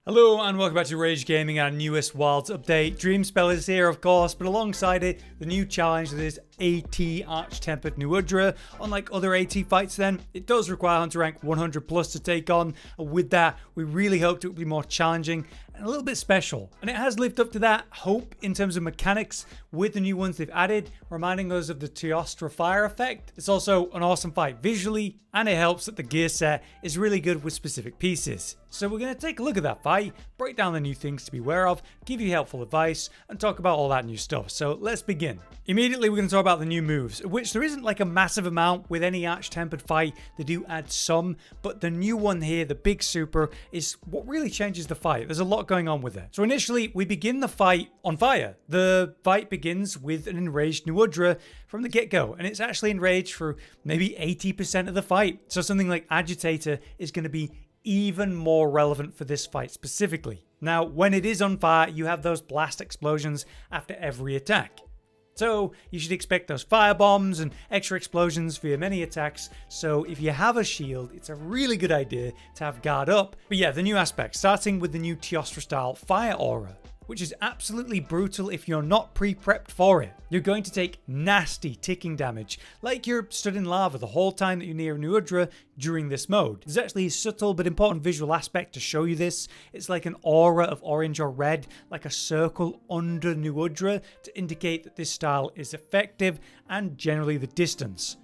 Hello and welcome back to Rage Gaming, our newest Wilds update. Dreamspell is here, of course, but alongside it, the new challenge that is AT Arch-Tempered Nu Udra. Unlike other AT fights then, it does require Hunter rank 100 plus to take on, and with that, we really hoped it would be more challenging and a little bit special. And it has lived up to that hope in terms of mechanics with the new ones they've added, reminding us of the Teostra fire effect. It's also an awesome fight visually, and it helps that the gear set is really good with specific pieces. So we're going to take a look at that fight, break down the new things to be aware of, give you helpful advice, and talk about all that new stuff. So let's begin. Immediately we're going to talk about the new moves, which there isn't like a massive amount with any Arch-Tempered fight. They do add some, but the new one here, the big super, is what really changes the fight. There's a lot going on with it. So initially we begin the fight on fire. The fight begins with an enraged Nu Udra from the get-go, and it's actually enraged for maybe 80% of the fight. So something like Agitator is going to be even more relevant for this fight specifically. Now, when it is on fire, you have those blast explosions after every attack. So you should expect those fire bombs and extra explosions for your many attacks. So if you have a shield, it's a really good idea to have guard up. But yeah, the new aspects, starting with the new Teostra style fire aura, which is absolutely brutal if you're not pre-prepped for it. You're going to take nasty ticking damage, like you're stood in lava the whole time that you're near Nu Udra during this mode. There's actually a subtle but important visual aspect to show you this. It's like an aura of orange or red, like a circle under Nu Udra to indicate that this style is effective and generally the distance.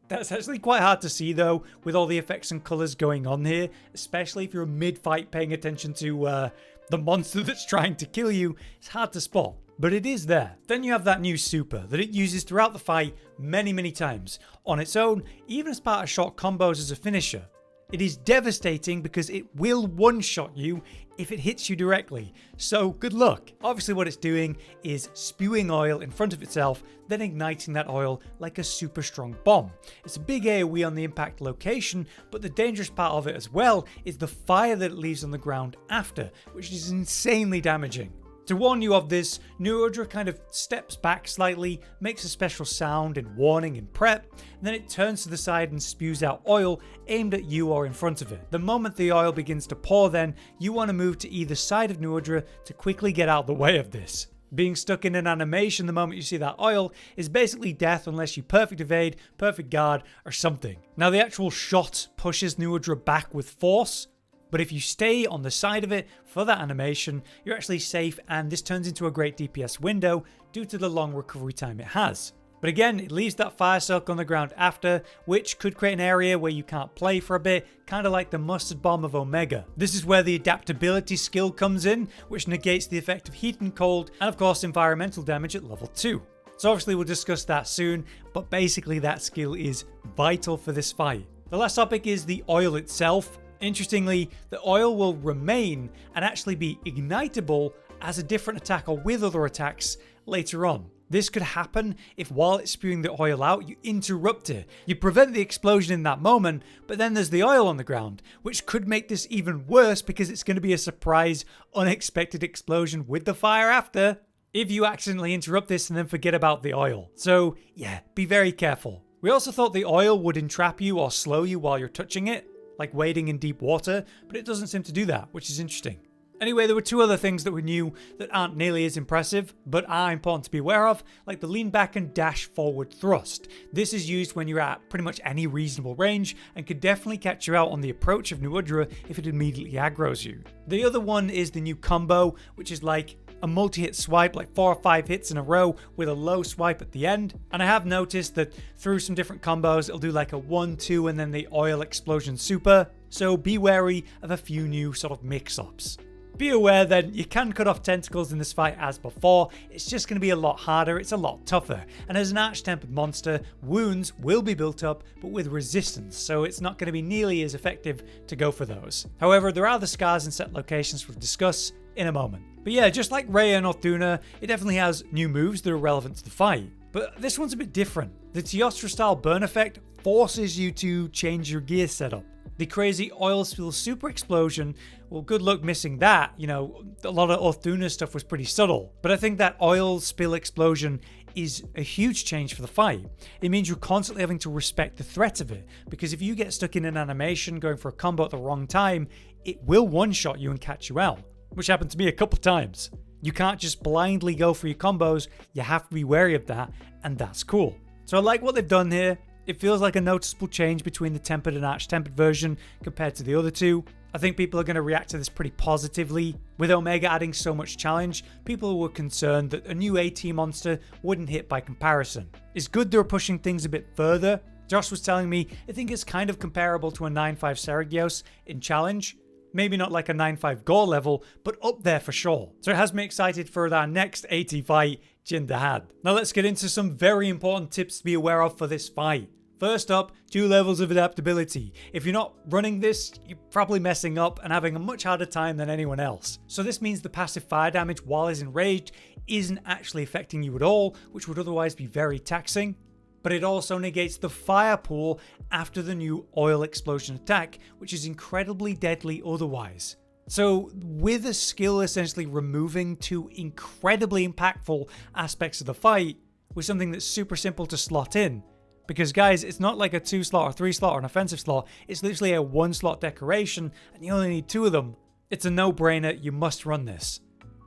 That's actually quite hard to see though, with all the effects and colours going on here, especially if you're mid-fight paying attention to the monster that's trying to kill you. It's hard to spot, but it is there. Then you have that new super that it uses throughout the fight many times, on its own, even as part of short combos as a finisher. It is devastating because it will one-shot you if it hits you directly, so good luck. Obviously what it's doing is spewing oil in front of itself, then igniting that oil like a super strong bomb. It's a big AoE on the impact location, but the dangerous part of it as well is the fire that it leaves on the ground after, which is insanely damaging. To warn you of this, Nu Udra kind of steps back slightly, makes a special sound in warning and prep, and then it turns to the side and spews out oil aimed at you or in front of it. The moment the oil begins to pour then, you want to move to either side of Nu Udra to quickly get out the way of this. Being stuck in an animation the moment you see that oil is basically death unless you perfect evade, perfect guard, or something. Now the actual shot pushes Nu Udra back with force, but if you stay on the side of it for that animation, you're actually safe, and this turns into a great DPS window due to the long recovery time it has. But again, it leaves that fire circle on the ground after, which could create an area where you can't play for a bit, kind of like the mustard bomb of Omega. This is where the adaptability skill comes in, which negates the effect of heat and cold, and of course environmental damage at level 2. So obviously we'll discuss that soon, but basically that skill is vital for this fight. The last topic is the oil itself. Interestingly, the oil will remain and actually be ignitable as a different attack or with other attacks later on. This could happen if while it's spewing the oil out, you interrupt it. You prevent the explosion in that moment, but then there's the oil on the ground, which could make this even worse because it's going to be a surprise, unexpected explosion with the fire after if you accidentally interrupt this and then forget about the oil. So yeah, be very careful. We also thought the oil would entrap you or slow you while you're touching it, like wading in deep water, but it doesn't seem to do that, which is interesting. Anyway, there were two other things that we knew that aren't nearly as impressive, but are important to be aware of, like the lean back and dash forward thrust. This is used when you're at pretty much any reasonable range, and could definitely catch you out on the approach of Nu Udra if it immediately aggroes you. The other one is the new combo, which is like a multi-hit swipe, like 4 or 5 hits in a row with a low swipe at the end. And I have noticed that through some different combos, it'll do like a 1-2 and then the oil explosion super. So be wary of a few new sort of mix-ups. Be aware then, you can cut off tentacles in this fight as before, it's just going to be a lot harder, it's a lot tougher. And as an Arch-Tempered monster, wounds will be built up, but with resistance, so it's not going to be nearly as effective to go for those. However, there are the scars in set locations we'll discuss in a moment. But yeah, just like Raya or Duna, it definitely has new moves that are relevant to the fight. But this one's a bit different. The Teostra style burn effect forces you to change your gear setup. The crazy oil spill super explosion, well, good luck missing that. You know, a lot of duna stuff was pretty subtle. But I think that oil spill explosion is a huge change for the fight. It means you're constantly having to respect the threat of it, because if you get stuck in an animation going for a combo at the wrong time, it will one-shot you and catch you out, which happened to me a couple times. You can't just blindly go for your combos, you have to be wary of that, and that's cool. So I like what they've done here. It feels like a noticeable change between the tempered and arch-tempered version compared to the other two. I think people are going to react to this pretty positively. With Omega adding so much challenge, people were concerned that a new AT monster wouldn't hit by comparison. It's good they're pushing things a bit further. Josh was telling me, I think it's kind of comparable to a 9.5 Seragios in challenge. Maybe not like a 9.5 gore level, but up there for sure. So it has me excited for our next AT fight, Jin dahaad. Now let's get into some very important tips to be aware of for this fight. First up, 2 levels of adaptability. If you're not running this, you're probably messing up and having a much harder time than anyone else. So this means the passive fire damage while he's enraged isn't actually affecting you at all, which would otherwise be very taxing. But it also negates the fire pool after the new oil explosion attack, which is incredibly deadly otherwise. So with a skill essentially removing 2 incredibly impactful aspects of the fight with something that's super simple to slot in. Because guys, it's not like a 2 slot or 3 slot or an offensive slot, it's literally a 1 slot decoration and you only need 2 of them. It's a no-brainer, you must run this.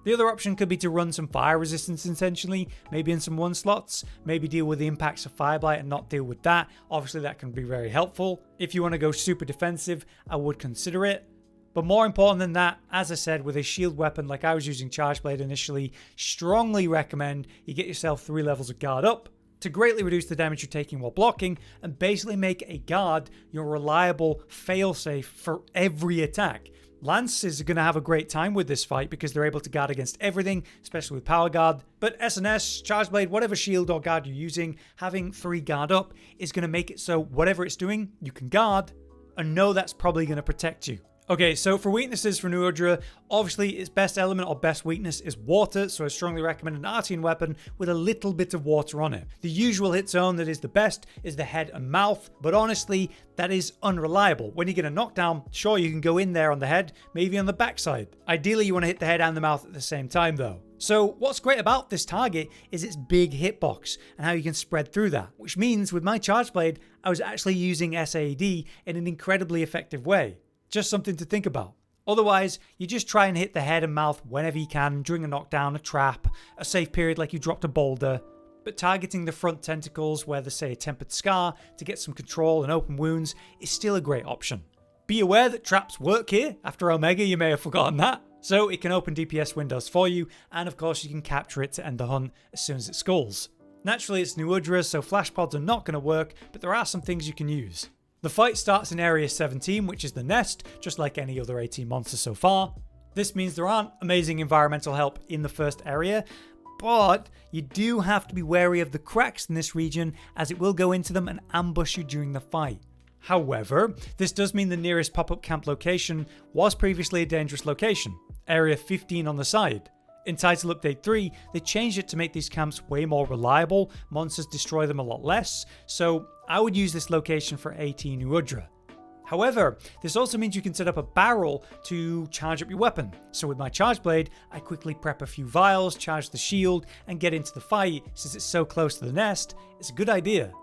The other option could be to run some fire resistance intentionally, maybe in some 1 slots, maybe deal with the impacts of Fireblight and not deal with that. Obviously that can be very helpful. If you want to go super defensive, I would consider it. But more important than that, as I said, with a shield weapon like I was using Charge Blade initially, strongly recommend you get yourself 3 levels of guard up to greatly reduce the damage you're taking while blocking and basically make a guard your reliable failsafe for every attack. Lances are going to have a great time with this fight because they're able to guard against everything, especially with power guard. But SNS, Charge Blade, whatever shield or guard you're using, having 3 guard up is going to make it so whatever it's doing, you can guard and know that's probably going to protect you. Okay, so for weaknesses for Nu Udra, obviously its best element or best weakness is water, so I strongly recommend an artian weapon with a little bit of water on it. The usual hit zone that is the best is the head and mouth, but honestly, that is unreliable. When you get a knockdown, sure you can go in there on the head, maybe on the backside. Ideally you want to hit the head and the mouth at the same time though. So what's great about this target is its big hitbox and how you can spread through that, which means with my Charge Blade, I was actually using SAD in an incredibly effective way. Just something to think about. Otherwise, you just try and hit the head and mouth whenever you can during a knockdown, a trap, a safe period like you dropped a boulder. But targeting the front tentacles where there's say a tempered scar to get some control and open wounds is still a great option. Be aware that traps work here. After Omega, you may have forgotten that. So it can open DPS windows for you, and of course you can capture it to end the hunt as soon as it skulls. Naturally it's Nu Udra, so flash pods are not going to work, but there are some things you can use. The fight starts in Area 17, which is the nest, just like any other AT monster so far. This means there aren't amazing environmental help in the first area, but you do have to be wary of the cracks in this region as it will go into them and ambush you during the fight. However, this does mean the nearest pop-up camp location was previously a dangerous location, Area 15 on the side. In Title Update 3, they changed it to make these camps way more reliable, monsters destroy them a lot less, so I would use this location for AT Nu Udra. However, this also means you can set up a barrel to charge up your weapon, so with my Charge Blade, I quickly prep a few vials, charge the shield, and get into the fight. Since it's so close to the nest, it's a good idea.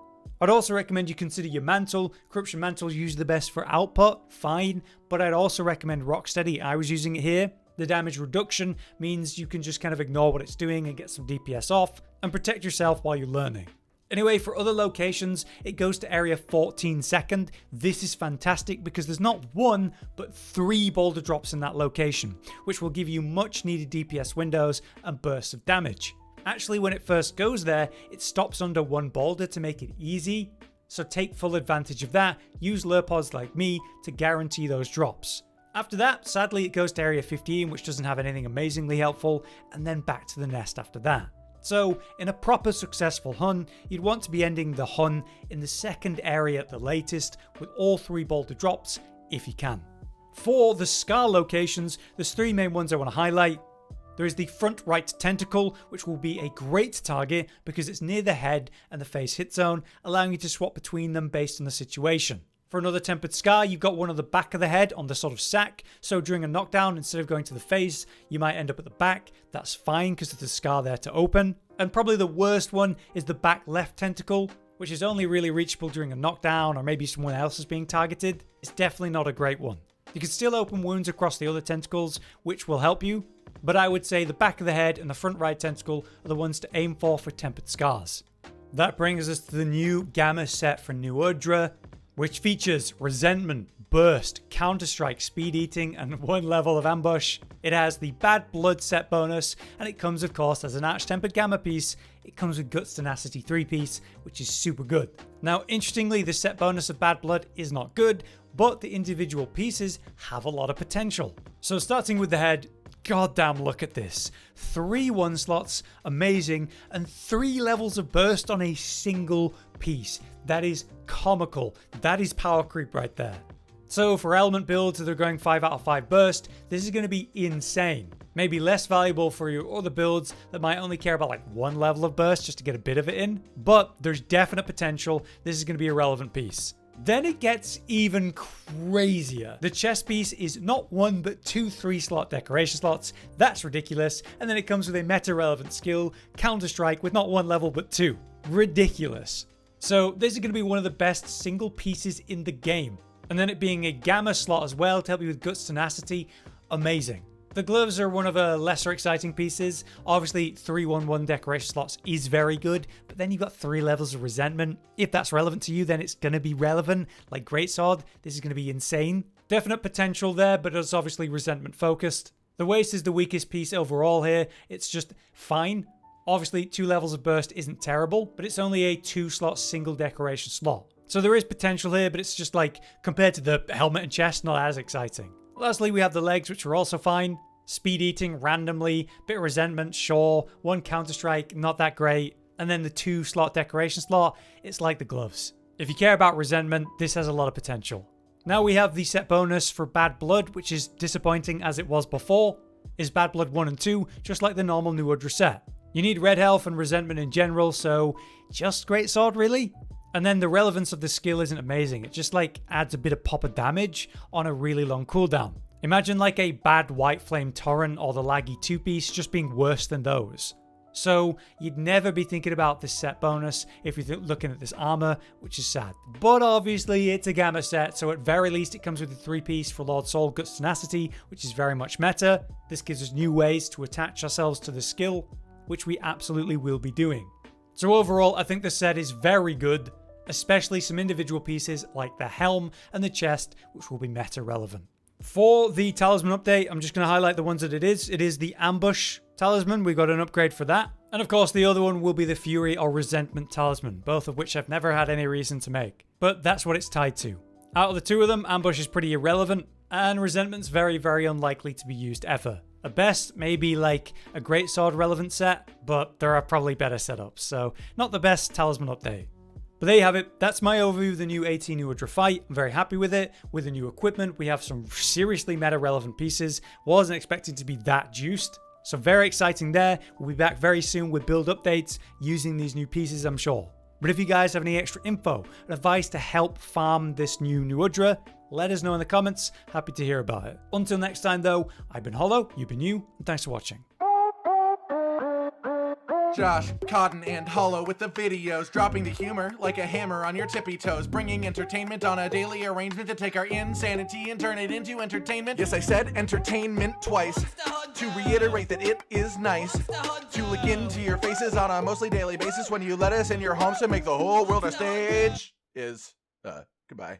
I'd also recommend you consider your mantle. Corruption Mantle is usually the best for output, fine, but I'd also recommend Rocksteady. I was using it here. The damage reduction means you can just kind of ignore what it's doing and get some DPS off and protect yourself while you're learning. Anyway, for other locations, it goes to Area 14 second. This is fantastic because there's not 1, but 3 boulder drops in that location, which will give you much needed DPS windows and bursts of damage. Actually, when it first goes there, it stops under 1 boulder to make it easy, so take full advantage of that. Use lure pods like me to guarantee those drops. After that, sadly, it goes to Area 15, which doesn't have anything amazingly helpful, and then back to the nest after that. So, in a proper successful hunt, you'd want to be ending the hunt in the second area at the latest, with all 3 boulder drops, if you can. For the scar locations, there's 3 main ones I want to highlight. There is the front right tentacle, which will be a great target because it's near the head and the face hit zone, allowing you to swap between them based on the situation. For another tempered scar, you've got one on the back of the head on the sort of sack. So during a knockdown, instead of going to the face, you might end up at the back. That's fine because there's a scar there to open. And probably the worst one is the back left tentacle, which is only really reachable during a knockdown or maybe someone else is being targeted. It's definitely not a great one. You can still open wounds across the other tentacles, which will help you. But I would say the back of the head and the front right tentacle are the ones to aim for tempered scars. That brings us to the new Gamma set for Nu Udra, which features resentment, burst, counter-strike, speed eating, and 1 level of ambush. It has the bad blood set bonus, and it comes of course as an arch-tempered gamma piece. It comes with guts tenacity 3 piece, which is super good. Now interestingly, the set bonus of bad blood is not good, but the individual pieces have a lot of potential. So starting with the head, goddamn look at this. 3 1 slots, amazing, and 3 levels of burst on a single piece. That is comical. That is power creep right there. So for element builds that are going 5 out of 5 burst, this is going to be insane. Maybe less valuable for your other builds that might only care about like 1 level of burst just to get a bit of it in, but there's definite potential. This is going to be a relevant piece. Then it gets even crazier. The chest piece is not 1 but 2 3-slot decoration slots. That's ridiculous. And then it comes with a meta-relevant skill, Counter-Strike, with not 1 level but 2. Ridiculous. So this is going to be one of the best single pieces in the game. And then it being a gamma slot as well to help you with guts tenacity, amazing. The gloves are one of the lesser exciting pieces. Obviously 3-1-1 decoration slots is very good, but then you've got 3 levels of resentment. If that's relevant to you, then it's going to be relevant. Like greatsword, this is going to be insane. Definite potential there, but it's obviously resentment focused. The waist is the weakest piece overall here. It's just fine. Obviously 2 levels of burst isn't terrible, but it's only a 2-slot single decoration slot. So there is potential here, but it's just like, compared to the helmet and chest, not as exciting. Lastly, we have the legs, which are also fine. Speed eating randomly, bit of resentment, sure. 1 counter-strike, not that great. And then the 2-slot decoration slot, it's like the gloves. If you care about resentment, this has a lot of potential. Now we have the set bonus for bad blood, which is disappointing as it was before. Is bad blood 1 and 2, just like the normal Nu Udra set. You need red health and resentment in general, so just greatsword really? And then the relevance of the skill isn't amazing. It just like adds a bit of pop of damage on a really long cooldown. Imagine like a bad white flame torrent or the laggy 2-piece just being worse than those. So you'd never be thinking about this set bonus if you're looking at this armor, which is sad. But obviously it's a gamma set, so at very least it comes with a 3-piece for Lord Soul Guts Tenacity, which is very much meta. This gives us new ways to attach ourselves to the skill, which we absolutely will be doing. So overall, I think the set is very good, especially some individual pieces like the helm and the chest, which will be meta relevant. For the talisman update, I'm just going to highlight the ones that it is. It is the ambush talisman. We got an upgrade for that. And of course, the other one will be the fury or resentment talisman, both of which I've never had any reason to make. But that's what it's tied to. Out of the 2 of them, ambush is pretty irrelevant, and resentment's very, very unlikely to be used ever. At best, maybe like a greatsword relevant set, but there are probably better setups, so not the best talisman update. But there you have it. That's my overview of the new 18 Nu Udra fight. I'm very happy with it. With the new equipment, we have some seriously meta-relevant pieces. Wasn't expecting to be that juiced. So very exciting there. We'll be back very soon with build updates using these new pieces, I'm sure. But if you guys have any extra info and advice to help farm this new Nu Udra, let us know in the comments. Happy to hear about it. Until next time though, I've been Hollow, you've been you, and thanks for watching. Josh, Cotton, and Hollow with the videos, dropping the humor like a hammer on your tippy toes, bringing entertainment on a daily arrangement to take our insanity and turn it into entertainment. Yes, I said entertainment twice, to reiterate that it is nice to look into your faces on a mostly daily basis when you let us in your homes to make the whole world a stage. Goodbye.